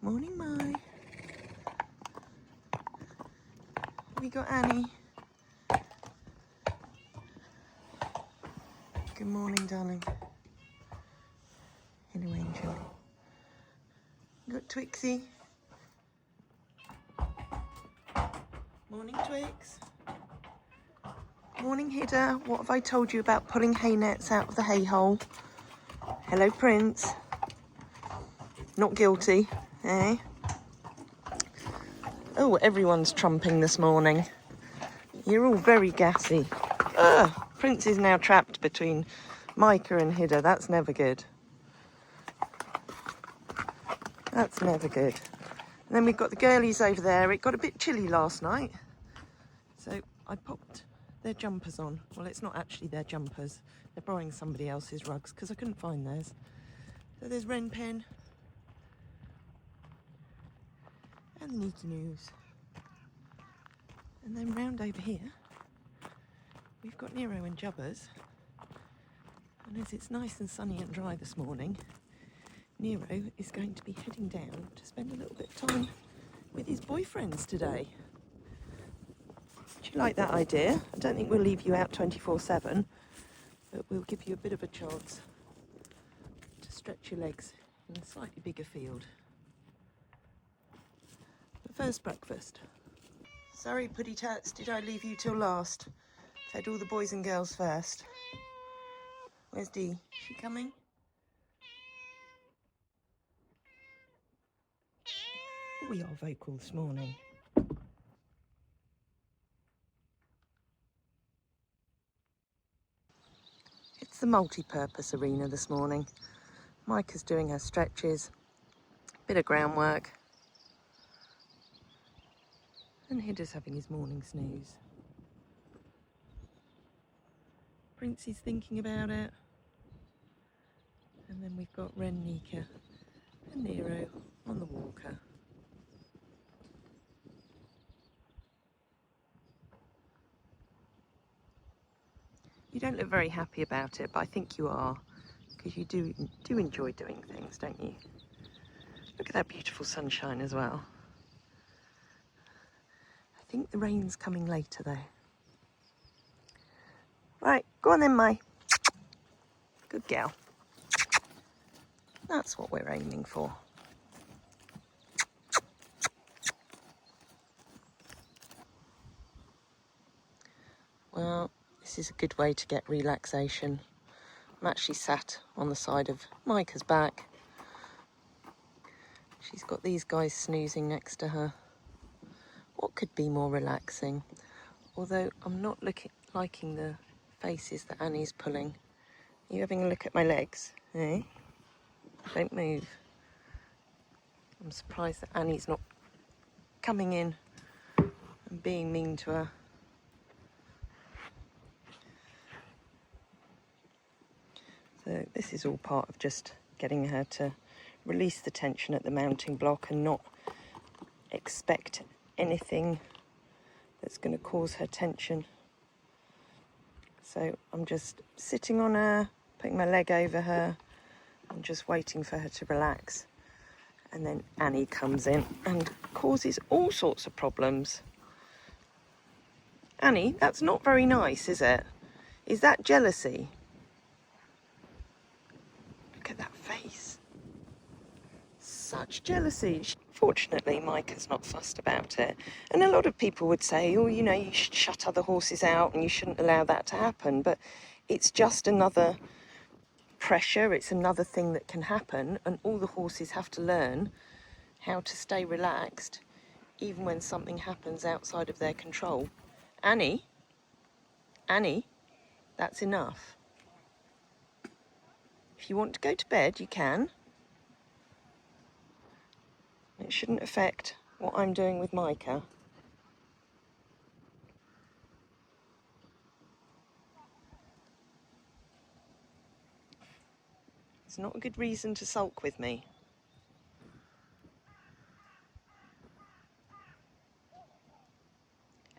Morning, Mai. We got Annie. Good morning, darling. Hello, Angel. We got Twixie. Morning, Twix. Morning, Hidda. What have I told you about pulling hay nets out of the hay hole? Hello, Prince. Not guilty, eh? Oh, everyone's trumping this morning. You're all very gassy. Ugh, Prince is now trapped between Maaike and Hidda. That's never good. That's never good. And then we've got the girlies over there. It got a bit chilly last night, so I popped their jumpers on. Well, it's not actually their jumpers. They're borrowing somebody else's rugs because I couldn't find theirs. So there's Ren Pen and the Neaky News. And then round over here, we've got Nero and Jubbers. And as it's nice and sunny and dry this morning, Nero is going to be heading down to spend a little bit of time with his boyfriends today. Do you like that idea? I don't think we'll leave you out 24/7, but we'll give you a bit of a chance to stretch your legs in a slightly bigger field. But first, breakfast. Sorry, Puddy Tats, did I leave you till last? Fed all the boys and girls first. Where's Dee? Is she coming? We are vocal this morning. It's the multi-purpose arena this morning. Maaike's doing her stretches, bit of groundwork, and Hidda's having his morning snooze. Prince is thinking about it, and then we've got Ren, Nika and Nero on the walker. You don't look very happy about it, but I think you are, because you do enjoy doing things, don't you? Look at that beautiful sunshine as well. I think the rain's coming later though. Right, go on then, Mai. Good girl. That's what we're aiming for. Well, this is a good way to get relaxation. I'm actually sat on the side of Maaike's back. She's got these guys snoozing next to her. What could be more relaxing? Although I'm not liking the faces that Annie's pulling. Are you having a look at my legs? Eh? Don't move. I'm surprised that Annie's not coming in and being mean to her. So this is all part of just getting her to release the tension at the mounting block and not expect anything that's going to cause her tension. So I'm just sitting on her, putting my leg over her, and just waiting for her to relax. And then Annie comes in and causes all sorts of problems. Annie, that's not very nice, is it? Is that jealousy? Look at that face. Such jealousy. Fortunately, Maaike's not fussed about it. And a lot of people would say, oh, you know, you should shut other horses out and you shouldn't allow that to happen. But it's just another pressure. It's another thing that can happen. And all the horses have to learn how to stay relaxed, even when something happens outside of their control. Annie, that's enough. If you want to go to bed, you can. It shouldn't affect what I'm doing with Maaike. It's not a good reason to sulk with me.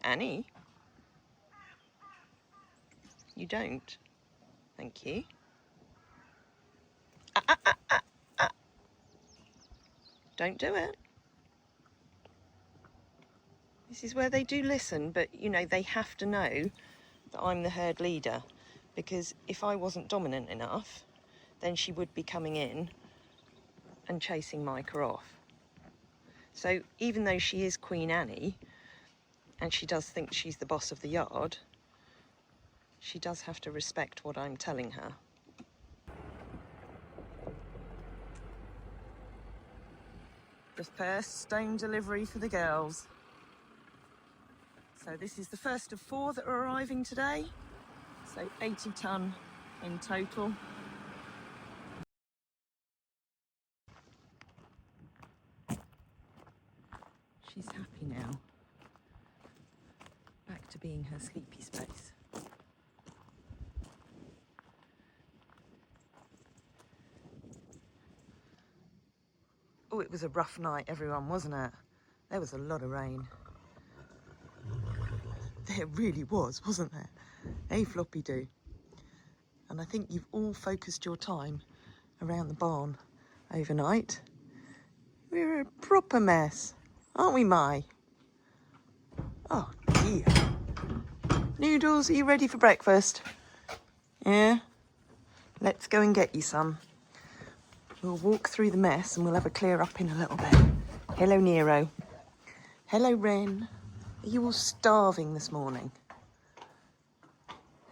Annie? You don't? Thank you. don't do it. This is where they do listen, but you know, they have to know that I'm the herd leader, because if I wasn't dominant enough, then she would be coming in and chasing Maaike off. So even though she is Queen Annie, and she does think she's the boss of the yard, she does have to respect what I'm telling her. The first stone delivery for the girls. So this is the first of 4 that are arriving today. So 80 tonne in total. She's happy now. Back to being her sleepy space. Oh, it was a rough night, everyone, wasn't it? There was a lot of rain. There really was, wasn't there? Hey, floppy do. And I think you've all focused your time around the barn overnight. We're a proper mess, aren't we, Mai? Oh, dear. Noodles, are you ready for breakfast? Yeah? Let's go and get you some. We'll walk through the mess and we'll have a clear up in a little bit. Hello, Nero. Hello, Ren. Are you all starving this morning?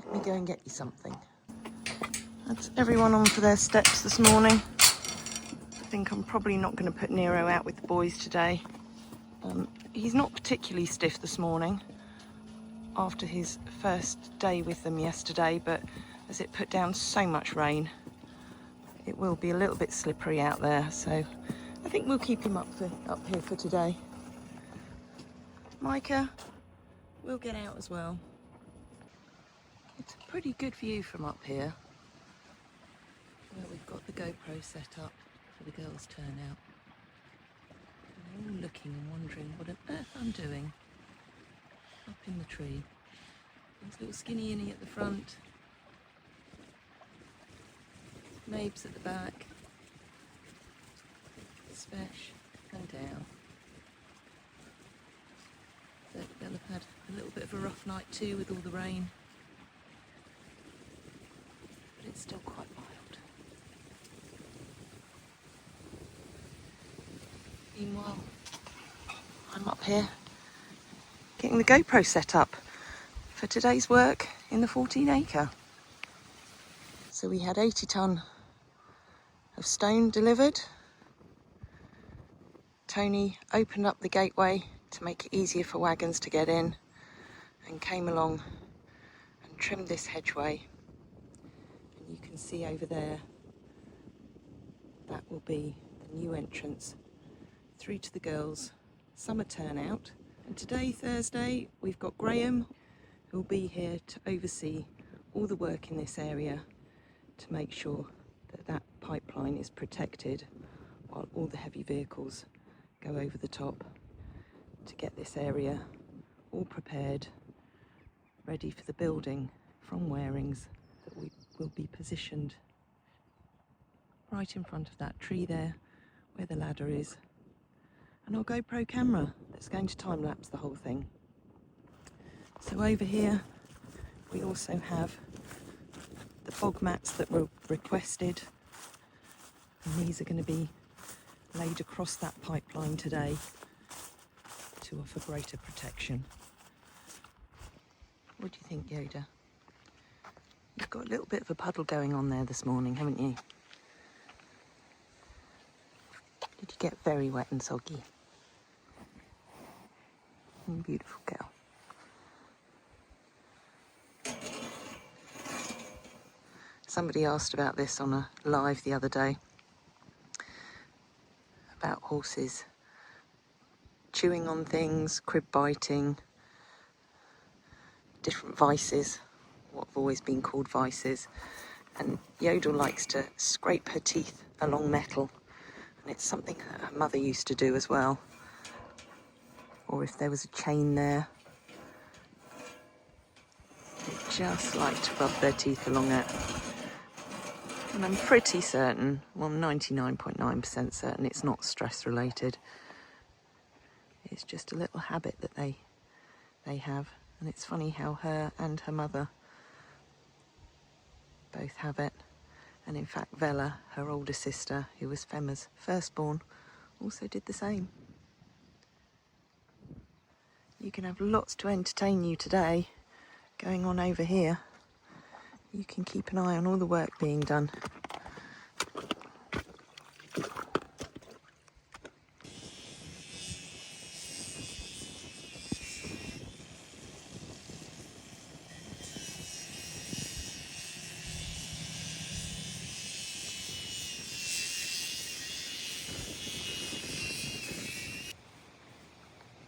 Let me go and get you something. That's everyone on for their steps this morning. I think I'm probably not going to put Nero out with the boys today. He's not particularly stiff this morning after his first day with them yesterday, but as it put down so much rain, it will be a little bit slippery out there, so I think we'll keep him up here for today. Maaike will get out as well. It's a pretty good view from up here, where we've got the GoPro set up for the girls' turnout. They're all looking and wondering what on earth I'm doing up in the tree. There's little skinny Innie at the front, Mabes at the back, Spesh and down. They'll have had a little bit of a rough night too with all the rain, but it's still quite mild. Meanwhile, I'm up here getting the GoPro set up for today's work in the 14 acre. So we had 80 tonne of stone delivered. Tony opened up the gateway to make it easier for wagons to get in and came along and trimmed this hedgeway. And you can see over there, that will be the new entrance through to the girls' summer turnout. And today, Thursday, we've got Graham, who will be here to oversee all the work in this area to make sure that that pipeline is protected while all the heavy vehicles go over the top to get this area all prepared, ready for the building from Warings that we will be positioned right in front of that tree there where the ladder is, and our GoPro camera that's going to time-lapse the whole thing. So over here we also have the bog mats that were requested, and these are going to be laid across that pipeline today to offer greater protection. What do you think, Yoda? You've got a little bit of a puddle going on there this morning, haven't you? Did you get very wet and soggy? Beautiful girl. Somebody asked about this on a live the other day, about horses chewing on things, crib biting, different vices, what have always been called vices. And Yodel likes to scrape her teeth along metal, and it's something that her mother used to do as well. Or if there was a chain there, they just like to rub their teeth along it. And I'm pretty certain, well, 99.9% certain it's not stress related. It's just a little habit that they have. And it's funny how her and her mother both have it. And in fact, Vella, her older sister, who was Femma's firstborn, also did the same. You can have lots to entertain you today going on over here. You can keep an eye on all the work being done.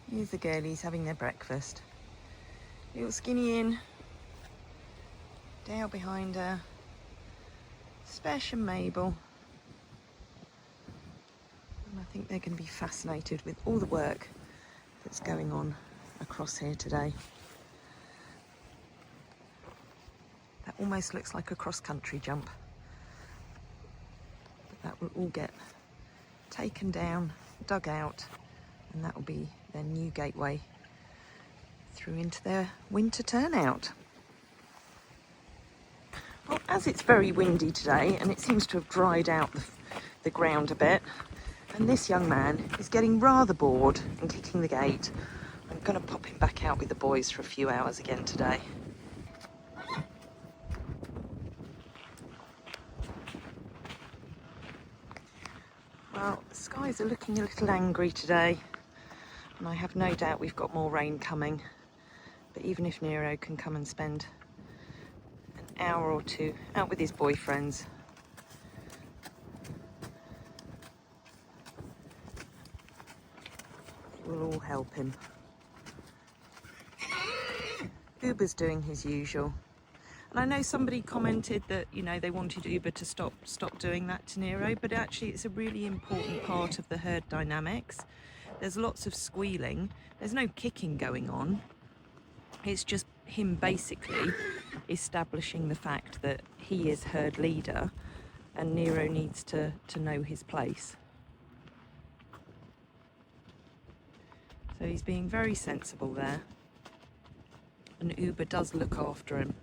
Here's the girlies having their breakfast. Little Skinny in, Dale behind her, Spesh and Mabel. And I think they're going to be fascinated with all the work that's going on across here today. That almost looks like a cross-country jump. But that will all get taken down, dug out, and that will be their new gateway through into their winter turnout. Well, as it's very windy today and it seems to have dried out the ground a bit, and this young man is getting rather bored and kicking the gate, I'm going to pop him back out with the boys for a few hours again today. Well, the skies are looking a little angry today, and I have no doubt we've got more rain coming. But even if Nero can come and spend an hour or two out with his boyfriends, it will all help him. Uber's doing his usual. And I know somebody commented that, you know, they wanted Uber to stop doing that to Nero, but actually it's a really important part of the herd dynamics. There's lots of squealing. There's no kicking going on. It's just him basically establishing the fact that he is herd leader and Nero needs to know his place. So he's being very sensible there. And Uber does look after him.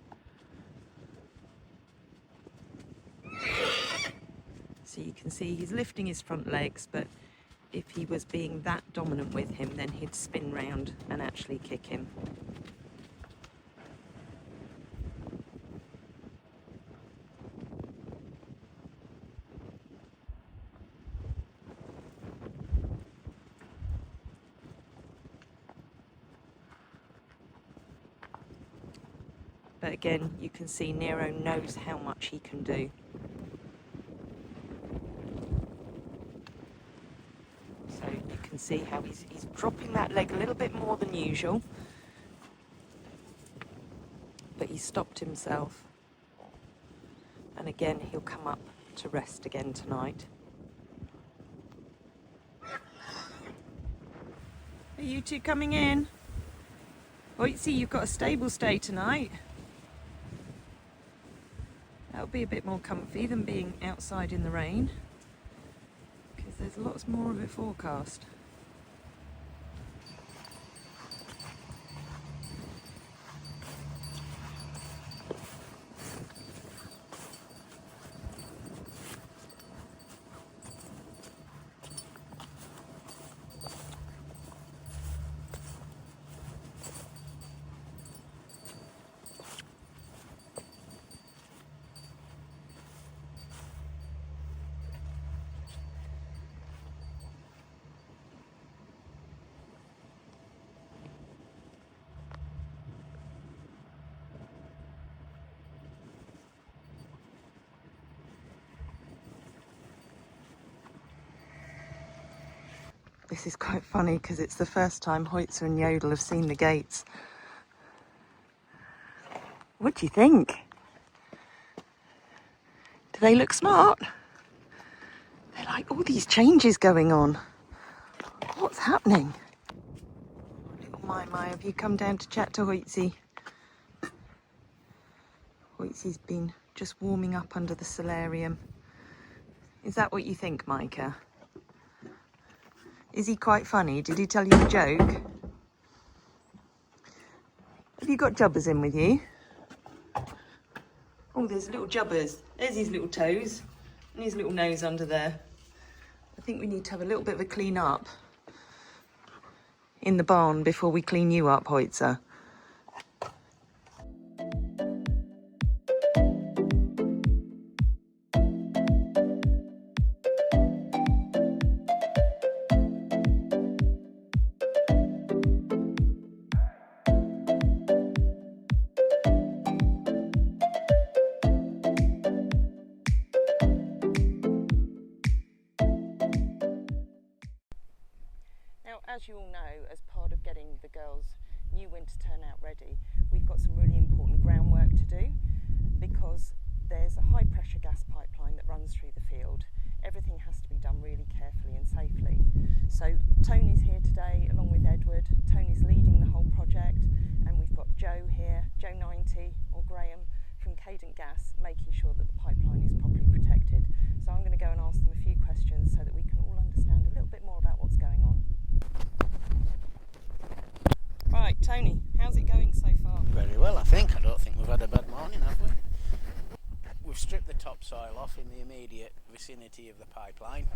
So you can see he's lifting his front legs, but if he was being that dominant with him, then he'd spin round and actually kick him. But again, you can see Nero knows how much he can do. So you can see how he's dropping that leg a little bit more than usual. But he's stopped himself. And again, he'll come up to rest again tonight. Are you two coming in? Oh, you see, you've got a stable stay tonight. That'll be a bit more comfy than being outside in the rain, because there's lots more of it forecast. This is quite funny because it's the first time Hoitzer and Yodel have seen the gates. What do you think? Do they look smart? They're like, all these changes going on. What's happening? Little Mai, have you come down to chat to Hoitzy? Hoitzy's been just warming up under the solarium. Is that what you think, Maaike? Is he quite funny? Did he tell you a joke? Have you got Jubbers in with you? Oh, there's little Jubbers. There's his little toes and his little nose under there. I think we need to have a little bit of a clean up in the barn before we clean you up, Hoitzer. As you all know, as part of getting the girls' new winter turnout ready, we've got some really important groundwork to do because there's a high pressure gas pipeline that runs through the field. Everything has to be done really carefully and safely. So Tony's here today along with Edward. Tony's leading the whole project, and we've got Joe here, Joe 90 or Graham from Cadent Gas, making sure that the pipeline is properly protected. So I'm going to go and ask them a few questions so that we can all understand a little bit more about what's going on. Right, Tony, how's it going so far? Very well, I think. I don't think we've had a bad morning, have we? We've stripped the topsoil off in the immediate vicinity of the pipeline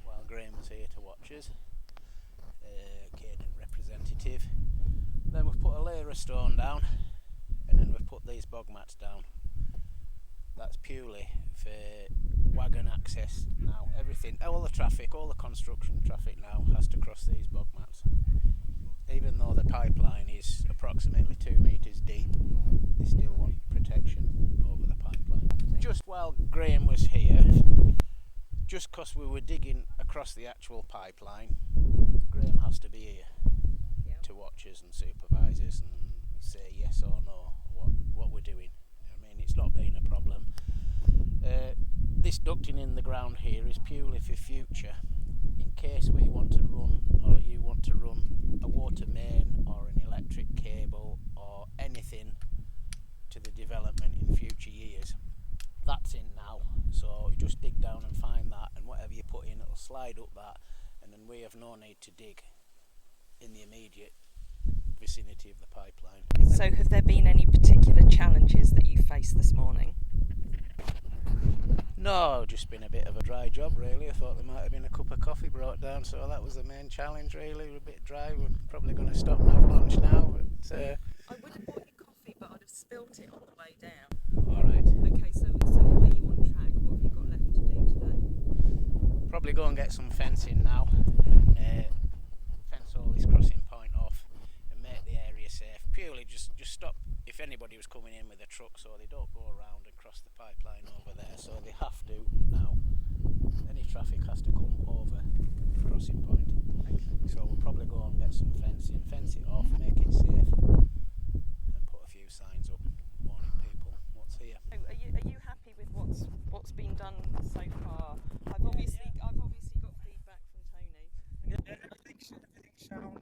while Graham was here to watch us, Cadent representative. Then we've put a layer of stone down, and then we've put these bog mats down. That's purely for wagon access now. Everything, all the traffic, all the construction traffic now has to cross these bog mats. Even though the pipeline is approximately 2 metres deep, they still want protection over the pipeline. Just while Graham was here, just because we were digging across the actual pipeline, Graham has to be here to watch us and supervise us and say yes or no what we're doing. I mean, it's not been a problem. This ducting in the ground here is purely for future. In case we want to run, or you want to run a water main or an electric cable or anything to the development in future years, that's in now. So you just dig down and find that, and whatever you put in, it'll slide up that, and then we have no need to dig in the immediate vicinity of the pipeline. So have there been any particular challenges that you faced this morning? No, just been a bit of a dry job really. I thought there might have been a cup of coffee brought down, so that was the main challenge really. We're a bit dry. We're probably going to stop and have lunch now. But, I would have bought you coffee, but I'd have spilt it on the way down. Alright. Okay, so are you on track? What have you got left to do today? Probably go and get some fencing now and fence all this crossing point off and make the area safe. Purely just stop if anybody was coming in with a truck, so they don't go around and cross the pipeline over there. So they have to now. Any traffic has to come over the crossing point. Okay. So we'll probably go and get some fencing, fence it off, make it safe, and put a few signs up warning people what's here. So are you happy with what's been done so far? I've obviously got feedback from Tony. Yeah, everything sounds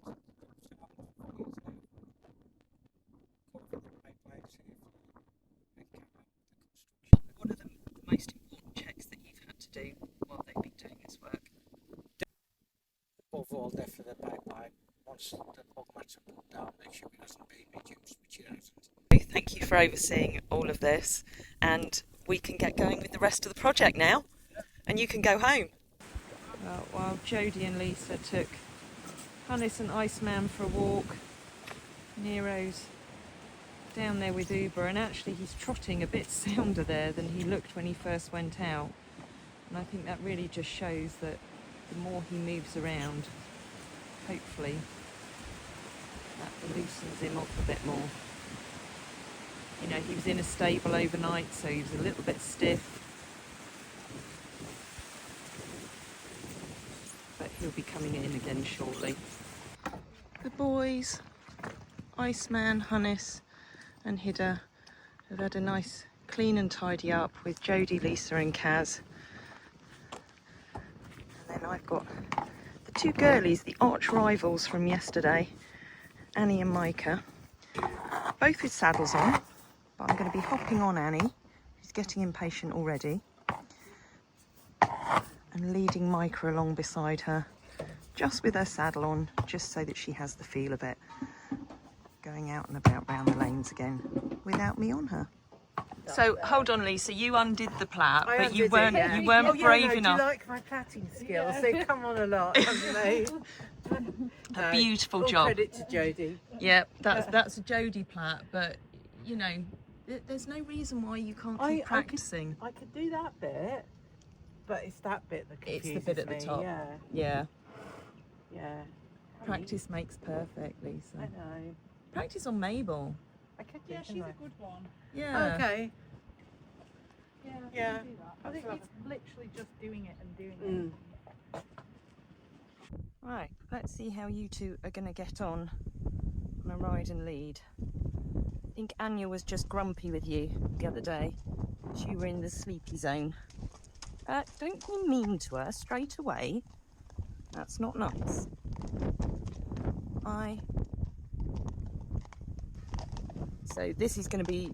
What are the most important checks that you've had to do while they've been doing this work? above all, there for the pipeline. Once the bog mats are put down, make sure it hasn't been reduced, which it hasn't. Thank you for overseeing all of this, and we can get going with the rest of the project now, and you can go home. While Jodie and Lisa took Hannes and Iceman for a walk, Nero's down there with Uber, and actually he's trotting a bit sounder there than he looked when he first went out, and I think that really just shows that the more he moves around, hopefully that loosens him up a bit more. You know, he was in a stable overnight, so he was a little bit stiff, but he'll be coming in again shortly. The boys, Iceman, Hannes and Hida, have had a nice clean and tidy up with Jodie, Lisa and Kaz. And then I've got the two girlies, the arch rivals from yesterday, Annie and Maaike, both with saddles on, but I'm going to be hopping on Annie, who's getting impatient already. And leading Maaike along beside her, just with her saddle on, just so that she has the feel of it. Going out and about round the lanes again, without me on her. So hold on, Lisa. You undid the plait, but you weren't brave enough. Do you like my plaiting skills? They've come on a lot, haven't they? A beautiful all job. Credit to Jodie. Yeah, that's a Jodie plait, but you know, there's no reason why you can't keep practicing. I could do that bit, but it's that bit that confuses me. It's the bit at the top. Yeah. Practice makes perfect, Lisa. I know. Practice on Mabel. I could do. Yeah, she's a good one. Yeah. Okay. Yeah. I think it's literally just doing it and doing it. Right, let's see how you two are going to get on a ride and lead. I think Anja was just grumpy with you the other day. You were in the sleepy zone. Don't be mean to her straight away. That's not nice. So this is going to be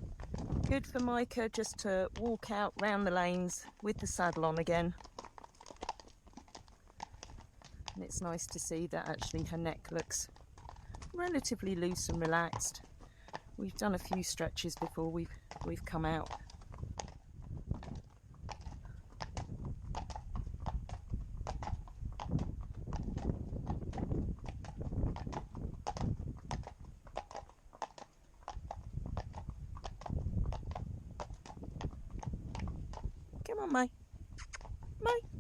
good for Maaike, just to walk out round the lanes with the saddle on again. And it's nice to see that actually her neck looks relatively loose and relaxed. We've done a few stretches before we've come out. Come on, Mai.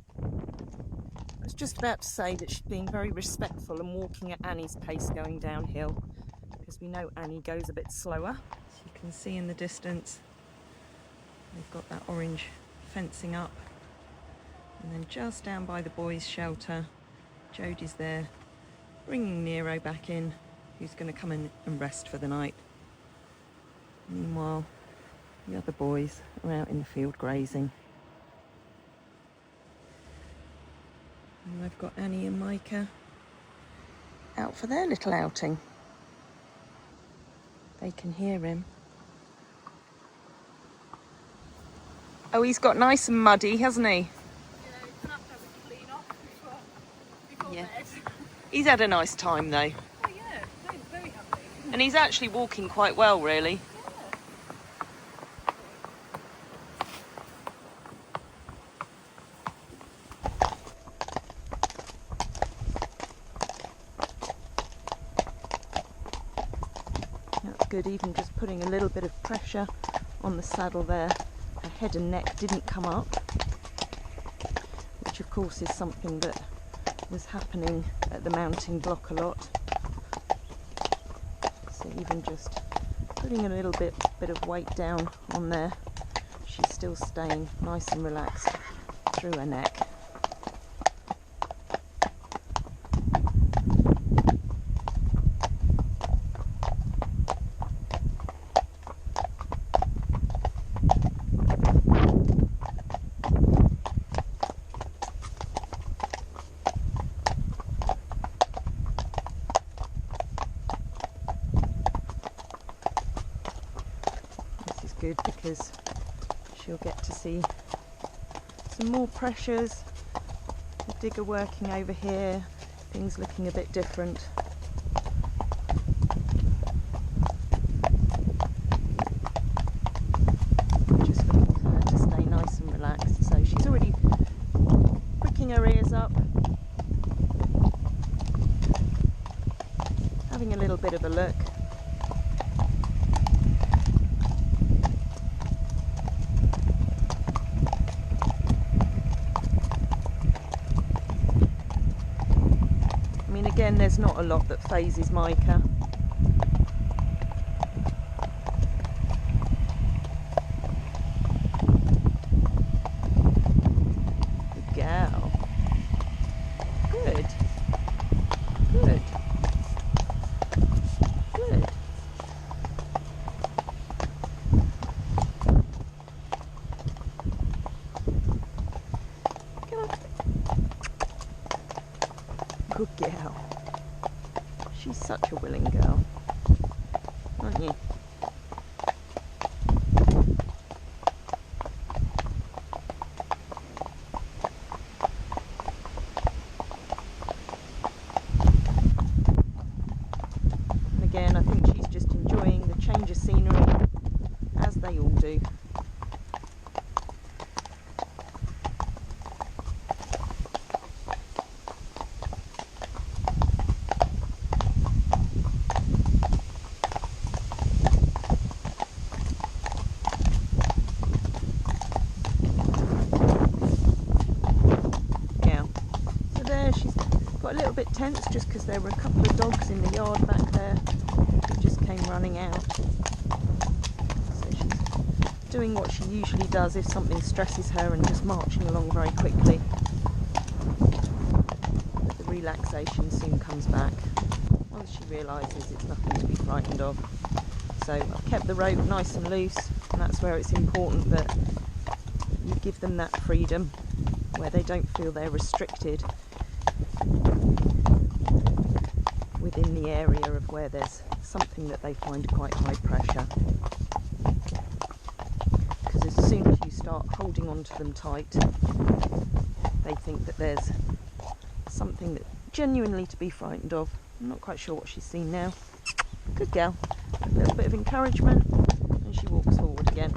I was just about to say that she's being very respectful and walking at Annie's pace going downhill, because we know Annie goes a bit slower. As you can see in the distance, we've got that orange fencing up, and then just down by the boys' shelter, Jodie's there, bringing Nero back in, who's going to come in and rest for the night. Meanwhile, the other boys are out in the field grazing. And I've got Annie and Maaike out for their little outing. They can hear him. Oh, he's got nice and muddy, hasn't he? Yeah. He's had a nice time though. Oh yeah, very happy. And he's actually walking quite well, really. That's good, even just putting a little bit of pressure on the saddle there. Her head and neck didn't come up, which of course is something that was happening at the mounting block a lot. So even just putting a little bit of weight down on there, she's still staying nice and relaxed through her neck. Good, because she'll get to see some more pressures, the digger working over here, things looking a bit different. Just looking for her to stay nice and relaxed. So she's already pricking her ears up, having a little bit of a look. Again, there's not a lot that phases Maaike. Good girl. Good. Good. Good. Come on. Good girl. She's such a willing girl, aren't you? do. A little bit tense just because there were a couple of dogs in the yard back there who just came running out. So she's doing what she usually does if something stresses her and just marching along very quickly. But the relaxation soon comes back once she realises it's nothing to be frightened of. So I've kept the rope nice and loose, and that's where it's important that you give them that freedom where they don't feel they're restricted within the area of where there's something that they find quite high pressure. Because as soon as you start holding on to them tight, they think that there's something that genuinely to be frightened of. I'm not quite sure what she's seen now. Good girl. A little bit of encouragement and she walks forward again.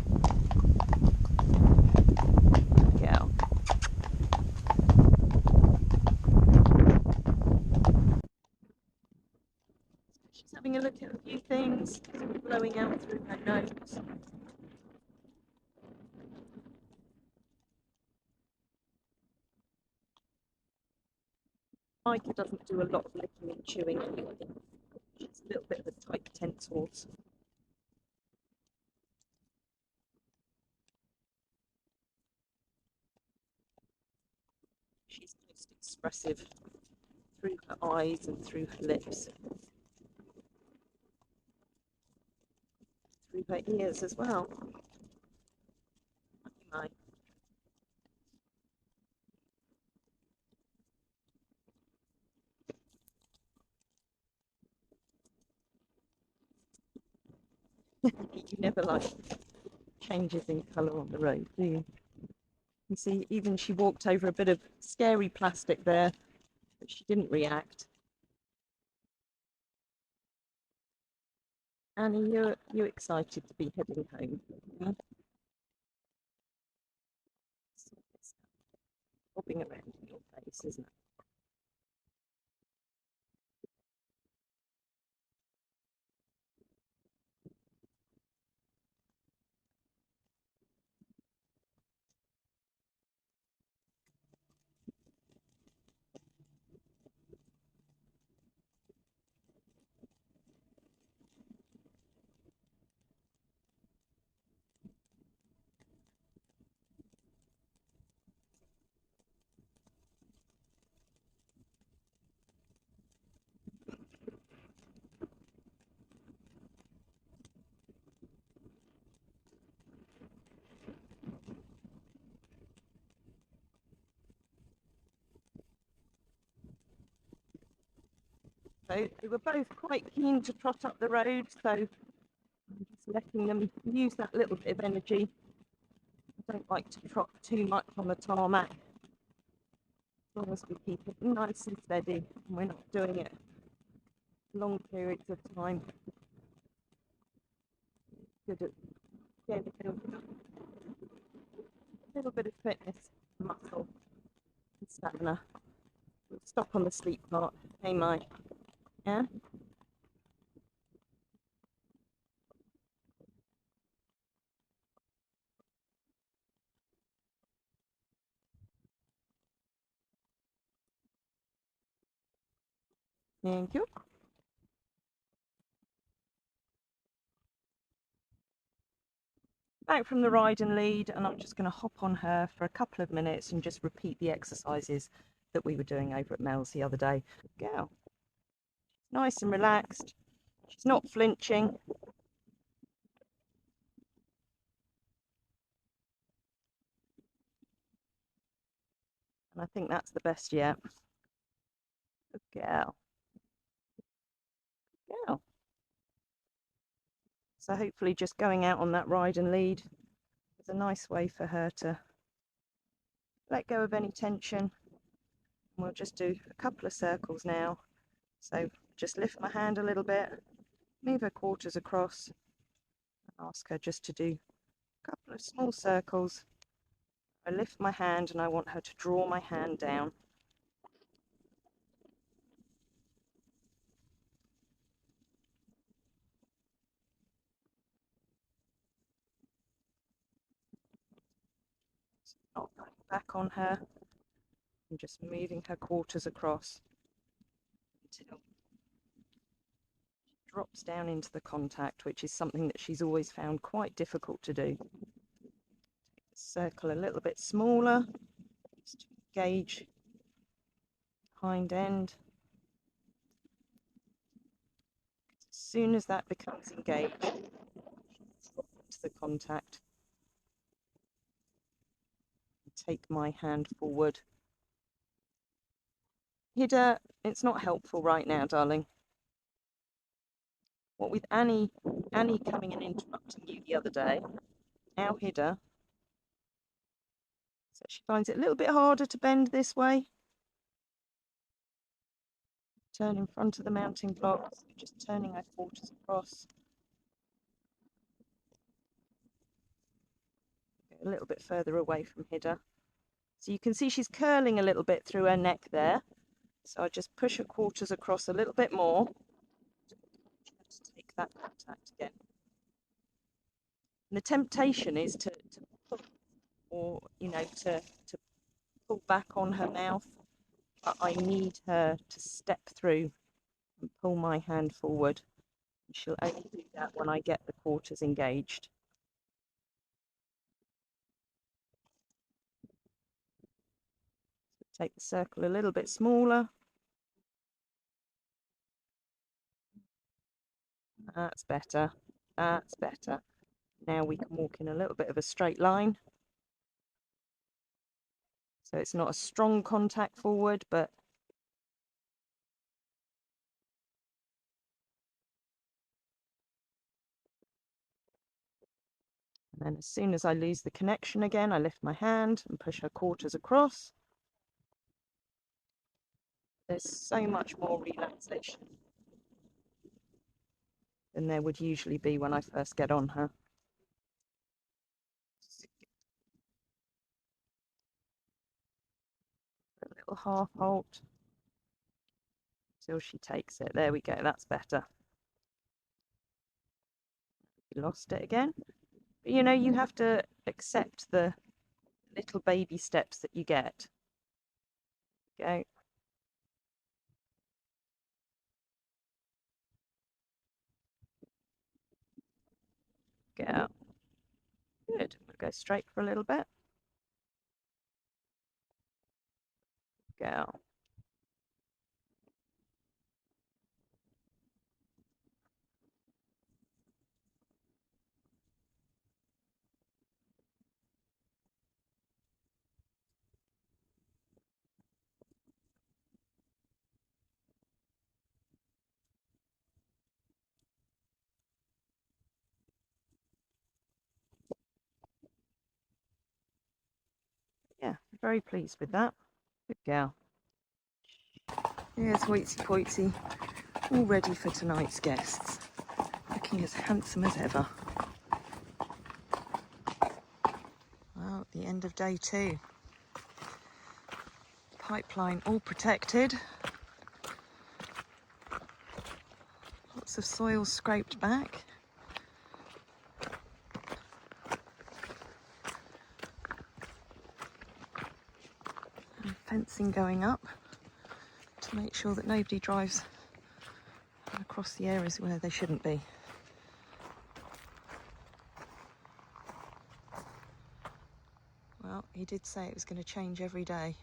Good girl. Having a look at a few things, blowing out through her nose. Maaike doesn't do a lot of licking and chewing anyway. She's a little bit of a tight, tense horse. She's most expressive through her eyes and through her lips. Through her ears as well. Maaike. You never like changes in colour on the road, do you? You see, even she walked over a bit of scary plastic there, but she didn't react. Annie, you're excited to be heading home. Yeah? It's bobbing around in your face, isn't it? So they were both quite keen to trot up the road, so I'm just letting them use that little bit of energy. I don't like to trot too much on the tarmac, as long as we keep it nice and steady and we're not doing it long periods of time. Good at getting a little bit of fitness, muscle and stamina. We'll stop on the sleep part. Hey, Mike. Yeah? Thank you. Back from the ride and lead, and I'm just going to hop on her for a couple of minutes and just repeat the exercises that we were doing over at Mel's the other day. Girl. Nice and relaxed. She's not flinching. And I think that's the best yet. Good girl. Good girl. So hopefully just going out on that ride and lead is a nice way for her to let go of any tension. And we'll just do a couple of circles now. So just lift my hand a little bit, move her quarters across, and ask her just to do a of small circles. I lift my hand and I want her to draw my hand down. Not going back on her. I'm just moving her quarters across until she drops down into the contact, which is something that she's always found quite difficult to do. Take the circle a little bit smaller, just to engage hind end. As soon as that becomes engaged, drop into the contact. Take my hand forward. Hida, it's not helpful right now, darling. What with Annie coming and interrupting you the other day, now Hida. So she finds it a little bit harder to bend this way. Turn in front of the mounting blocks, just turning our quarters across. Go a little bit further away from Hida. So you can see she's curling a little bit through her neck there. So I just push her quarters across a little bit more. To take that contact again. And the temptation is to pull, or to pull back on her mouth, but I need her to step through and pull my hand forward. She'll only do that when I get the quarters engaged. Take the circle a little bit smaller. That's better. That's better. Now we can walk in a little bit of a straight line. So it's not a strong contact forward, but and then as soon as I lose the connection again, I lift my hand and push her quarters across. There's so much more relaxation than there would usually be when I first get on her. A little half halt till she takes it. There we go, that's better. We lost it again. But you have to accept the little baby steps that you get. Go. Get out. Good. We'll go straight for a little bit. Get out. Yeah, very pleased with that. Good girl. Here's Hoitsy Poitsy, all ready for tonight's guests. Looking as handsome as ever. Well, at the end of day 2. Pipeline all protected. Lots of soil scraped back. And fencing going up to make sure that nobody drives across the areas where they shouldn't be. Well, he did say it was going to change every day.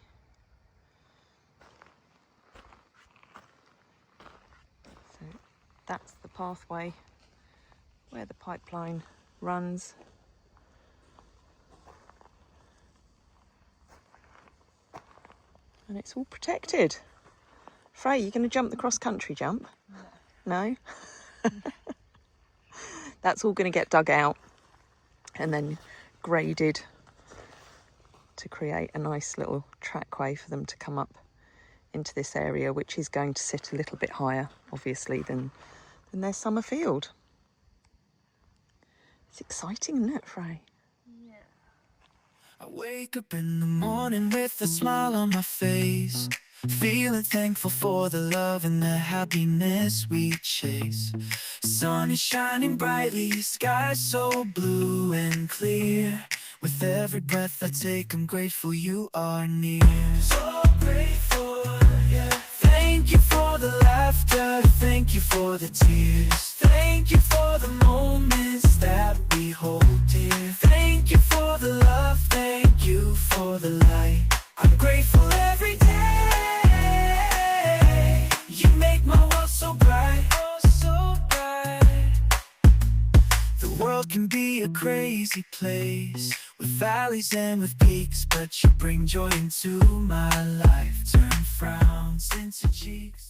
So that's the pathway where the pipeline runs. And it's all protected. Frey, you going to jump the cross-country jump? No? That's all going to get dug out and then graded to create a nice little trackway for them to come up into this area, which is going to sit a little bit higher, obviously, than their summer field. It's exciting, isn't it, Frey? Yeah. I wake up in the morning with a smile on my face, feeling thankful for the love and the happiness we chase. Sun is shining brightly, sky so blue and clear. With every breath I take, I'm grateful you are near. So grateful, yeah. Thank you for the laughter, thank you for the tears. Thank you for the moments that we hold dear. Thank you for the love, thank you for the light. I'm grateful every day. You make my world so bright, oh so bright. The world can be a crazy place, with valleys and with peaks, but you bring joy into my life. Turn frowns into cheeks.